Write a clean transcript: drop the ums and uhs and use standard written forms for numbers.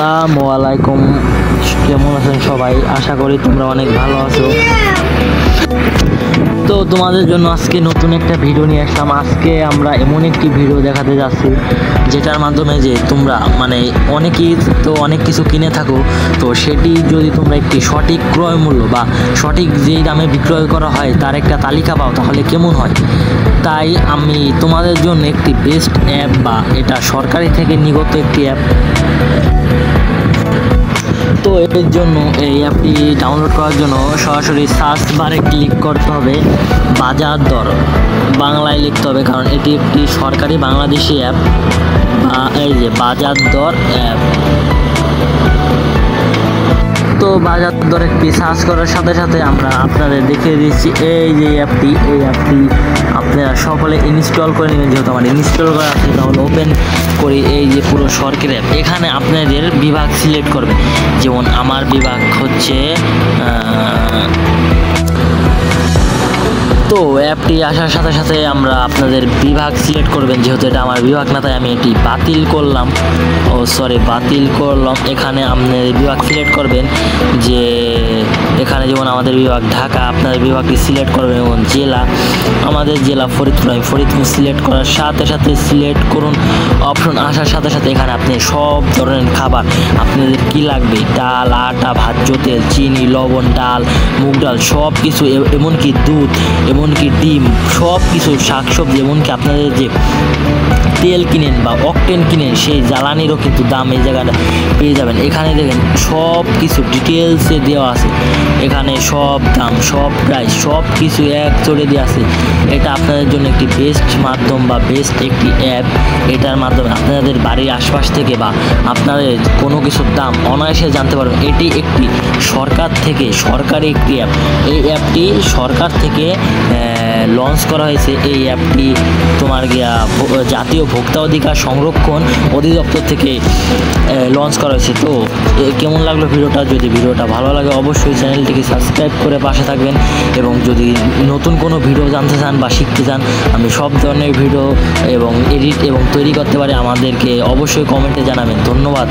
আসসালামু আলাইকুম। কেমন আছেন সবাই? আশা করি তোমরা অনেক ভালো আছো। তো তোমাদের জন্য আজকে নতুন একটা ভিডিও নিয়ে আসলাম। আজকে আমরা এমন একটি ভিডিও দেখাতে যাচ্ছি যেটার মাধ্যমে যে তোমরা অনেকেই তো অনেক কিছু কিনে থাকো, তো সেটি যদি তোমরা একটি সঠিক ক্রয় মূল্য বা সঠিক যেই দামে বিক্রয় করা হয় তার একটা তালিকা পাও তাহলে কেমন হয়। তাই আমি তোমাদের জন্য একটি বেস্ট অ্যাপ বা এটা সরকারি থেকে নিগত একটি অ্যাপ, তো এর জন্য এই অ্যাপটি ডাউনলোড করার জন্য সরাসরি সার্চ বারে ক্লিক করতে হবে, বাজার দর বাংলায় লিখতে হবে, কারণ এটি একটি সরকারি বাংলাদেশি অ্যাপ। এই যে বাজার দর অ্যাপ, তো বাজার দর একটি সার্চ করার সাথে সাথে আমরা আপনাদের দেখিয়ে দিচ্ছি এই যে অ্যাপটি, এই অ্যাপটি আপনারা সকলে ইনস্টল করে নেবেন। যেহেতু আমার ইনস্টল করা আছে তাহলে ওপেন করি। এই যে পুরো সরকারি অ্যাপ, এখানে আপনাদের বিভাগ সিলেক্ট করবেন। যেমন আমার বিভাগ হচ্ছে তো অ্যাপটি আসার সাথে সাথে আমরা আপনাদের বিভাগ সিলেক্ট করবেন। যেহেতু এটা আমার বিভাগ না তাই আমি এটি বাতিল করলাম। এখানে আপনাদের বিভাগ সিলেক্ট করবেন, যে এখানে যেমন আমাদের বিভাগ ঢাকা, আপনাদের বিভাগটি সিলেক্ট করবেন। এবং জেলা, আমাদের জেলা ফরিদপুর, আমি ফরিদপুর সিলেক্ট করার সাথে সাথে সিলেক্ট করুন। অপশন আসার সাথে সাথে এখানে আপনি সব ধরনের খাবার আপনাদের কি লাগবে, ডাল, আটা, ভাজ্য তেল, চিনি, লবণ, ডাল, মুগ ডাল, সব কিছু, এমনকি দুধ, এমনকি ডিম, সব কিছু, শাকসবজি, এমনকি আপনাদের যে তেল কিনেন বা অকটেন কিনেন সেই জ্বালানিরও কিন্তু দাম এই জায়গাটা পেয়ে যাবেন। এখানে দেখেন সব কিছু ডিটেলসে দেওয়া আছে, এখানে সব দাম, সব প্রাইস, সব কিছু এক চড়ে দেওয়া আছে। এটা আপনাদের জন্য একটি বেস্ট মাধ্যম বা বেস্ট একটি অ্যাপ। এটার মাধ্যমে আপনাদের বাড়ির আশপাশ থেকে বা আপনাদের কোনো কিছুর দাম অনায়াসে জানতে পারবেন। এটি একটি সরকার থেকে সরকারি একটি অ্যাপ। এই অ্যাপটি সরকার থেকে লঞ্চ করা হয়েছে। এই অ্যাপটি তোমার জাতীয় ভোক্তা অধিকার সংরক্ষণ অধিদপ্তর থেকে লঞ্চ করা হয়েছে। তো কেমন লাগলো ভিডিওটা? যদি ভিডিওটা ভালো লাগে অবশ্যই চ্যানেলটিকে সাবস্ক্রাইব করে পাশে থাকবেন, এবং যদি নতুন কোনো ভিডিও জানতে চান বা শিখতে চান, আমি সব ধরনের ভিডিও এবং এডিট এবং তৈরি করতে পারি, আমাদেরকে অবশ্যই কমেন্টে জানাবেন। ধন্যবাদ।